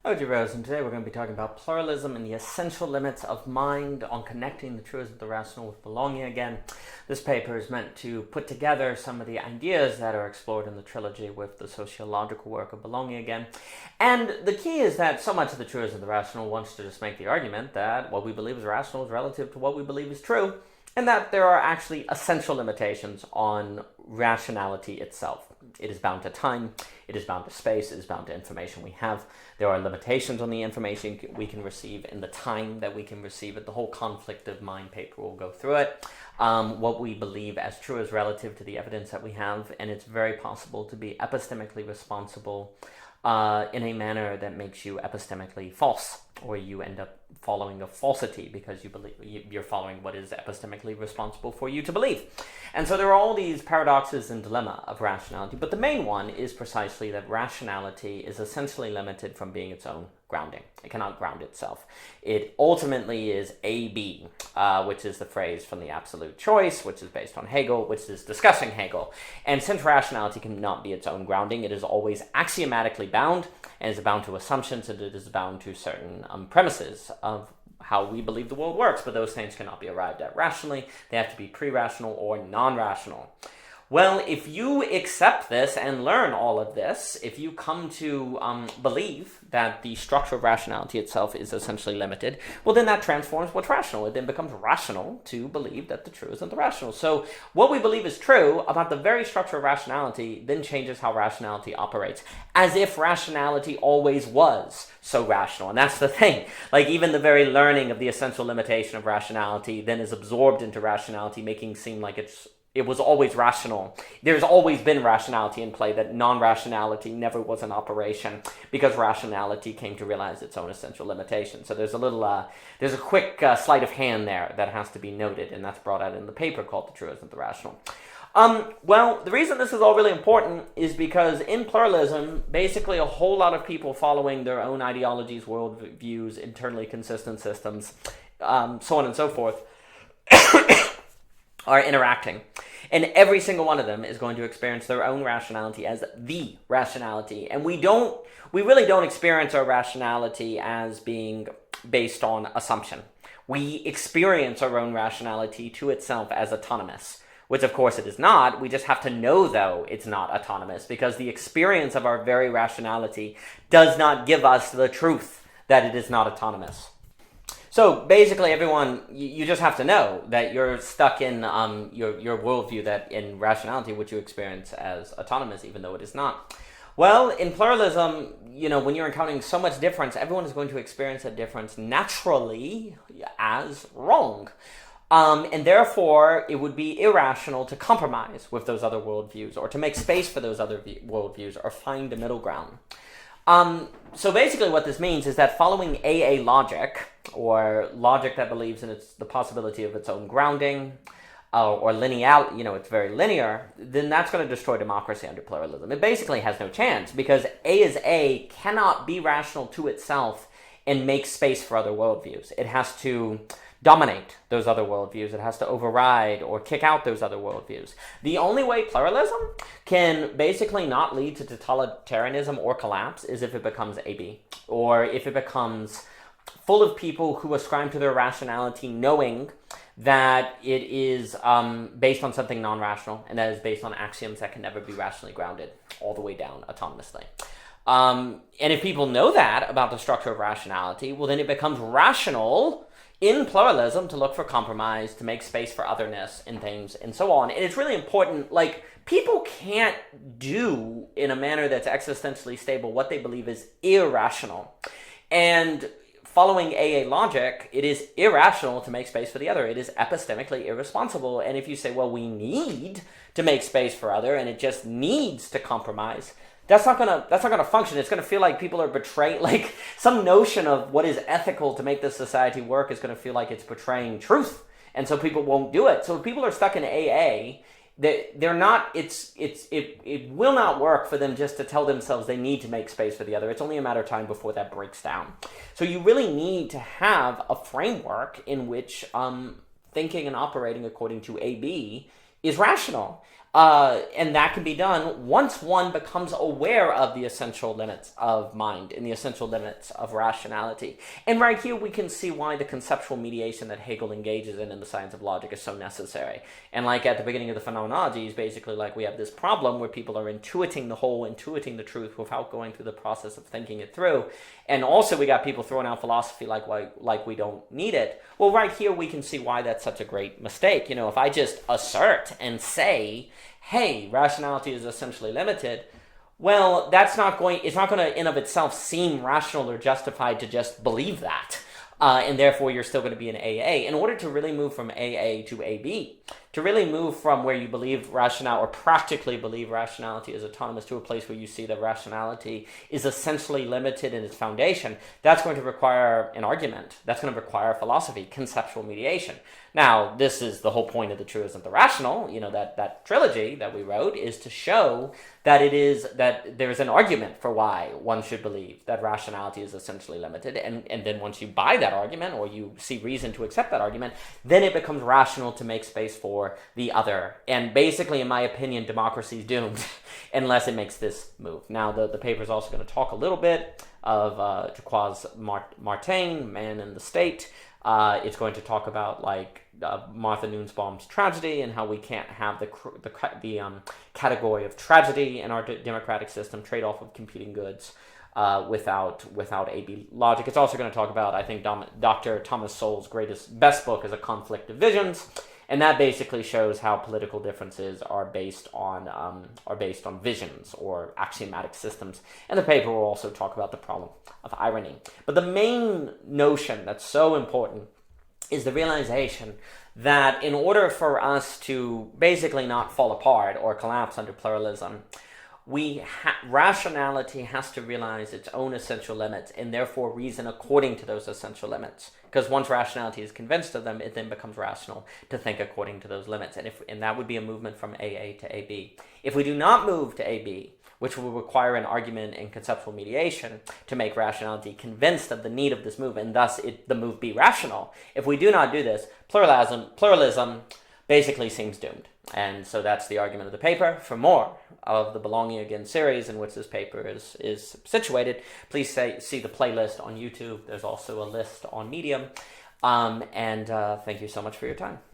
Rose, and today we're going to be talking about pluralism and the essential limits of mind on connecting the truths of the rational with belonging again. This paper is meant to put together some of the ideas that are explored in the trilogy with the sociological work of belonging again. And the key is that so much of the truths of the rational wants to just make the argument that what we believe is rational is relative to what we believe is true, and that there are actually essential limitations on rationality itself. It is bound to time, it is bound to space, it is bound to information we have. There are limitations on the information we can receive and the time that we can receive it. The whole conflict of mind paper will go through it. What we believe as true is relative to the evidence that we have, and it's very possible to be epistemically responsible in a manner that makes you epistemically false, or you end up following a falsity because you believe you're following what is epistemically responsible for you to believe. And so there are all these paradoxes and dilemma of rationality, but the main one is precisely that rationality is essentially limited from being its own grounding. It cannot ground itself. It ultimately is AB, which is the phrase from the absolute choice, which is based on Hegel, which is discussing Hegel. And since rationality cannot be its own grounding, it is always axiomatically bound, and is bound to assumptions, and it is bound to certain premises of how we believe the world works, but those things cannot be arrived at rationally. They have to be pre-rational or non-rational. Well, if you accept this and learn all of this, if you come to believe that the structure of rationality itself is essentially limited, well, then that transforms what's rational. It then becomes rational to believe that the true isn't the rational. So what we believe is true about the very structure of rationality then changes how rationality operates, as if rationality always was so rational. And that's the thing. Like, even the very learning of the essential limitation of rationality then is absorbed into rationality, making it seem like it was always rational. There's always been rationality in play, that non-rationality never was an operation because rationality came to realize its own essential limitation. So there's a quick sleight of hand there that has to be noted, and that's brought out in the paper called The True Isn't the Rational. Well, the reason this is all really important is because in pluralism, basically a whole lot of people following their own ideologies, worldviews, internally consistent systems, so on and so forth, are interacting. And every single one of them is going to experience their own rationality as the rationality. And we really don't experience our rationality as being based on assumption. We experience our own rationality to itself as autonomous, which of course it is not. We just have to know, though, it's not autonomous, because the experience of our very rationality does not give us the truth that it is not autonomous. So basically, everyone, you just have to know that you're stuck in your worldview, that in rationality, which you experience as autonomous, even though it is not. Well, in pluralism, when you're encountering so much difference, everyone is going to experience that difference naturally as wrong. And therefore, it would be irrational to compromise with those other worldviews, or to make space for those other worldviews, or find a middle ground. So basically what this means is that following AA logic, or logic that believes in the possibility of its own grounding, or linear, it's very linear, then that's going to destroy democracy under pluralism. It basically has no chance, because A is A cannot be rational to itself and make space for other worldviews. It has to dominate those other worldviews. It has to override or kick out those other worldviews. The only way pluralism can basically not lead to totalitarianism or collapse is if it becomes AB, or if it becomes full of people who ascribe to their rationality knowing that it is based on something non-rational, and that is based on axioms that can never be rationally grounded all the way down autonomously. And if people know that about the structure of rationality, well, then it becomes rational in pluralism to look for compromise, to make space for otherness in things, and so on. And it's really important, people can't do in a manner that's existentially stable what they believe is irrational. And following AA logic, it is irrational to make space for the other. It is epistemically irresponsible. And if you say, well, we need to make space for other, and it just needs to compromise, that's not gonna function. It's gonna feel like people are betraying, like some notion of what is ethical to make this society work is gonna feel like it's betraying truth, and so people won't do it. So if people are stuck in AA, they're not. It will not work for them just to tell themselves they need to make space for the other. It's only a matter of time before that breaks down. So you really need to have a framework in which thinking and operating according to AB is rational. And that can be done once one becomes aware of the essential limits of mind and the essential limits of rationality. And right here we can see why the conceptual mediation that Hegel engages in the science of logic is so necessary. And like at the beginning of the phenomenology, is basically like we have this problem where people are intuiting the whole, intuiting the truth without going through the process of thinking it through. And also we got people throwing out philosophy like we don't need it. Well, right here we can see why that's such a great mistake. If I just assert and say, hey, rationality is essentially limited, well, it's not going to in of itself seem rational or justified to just believe that. And therefore you're still going to be in AA. In order to really move from AA to AB, to really move from where you believe rationality or practically believe rationality is autonomous to a place where you see that rationality is essentially limited in its foundation, that's going to require an argument. That's going to require philosophy, conceptual mediation. Now, this is the whole point of the Truism, the Rational, that trilogy that we wrote, is to show that there's an argument for why one should believe that rationality is essentially limited. And then once you buy that argument, or you see reason to accept that argument, then it becomes rational to make space for the other. And basically, in my opinion, democracy is doomed unless it makes this move. Now, the paper is also going to talk a little bit of Duquois Martin, Man and the State. It's going to talk about Martha Nussbaum's tragedy and how we can't have the category of tragedy in our democratic system, trade-off of competing goods, without AB logic. It's also going to talk about, I think, Dr. Thomas Sowell's best book is A Conflict of Visions, and that basically shows how political differences are based on visions or axiomatic systems. And the paper will also talk about the problem of irony. But the main notion that's so important is the realization that in order for us to basically not fall apart or collapse under pluralism, rationality has to realize its own essential limits and therefore reason according to those essential limits. Because once rationality is convinced of them, it then becomes rational to think according to those limits. And that would be a movement from AA to AB. If we do not move to AB, which will require an argument and conceptual mediation to make rationality convinced of the need of this move, and thus the move be rational. If we do not do this, pluralism basically seems doomed. And so that's the argument of the paper. For more of the Belonging Again series in which this paper is situated, please see the playlist on YouTube. There's also a list on Medium. And thank you so much for your time.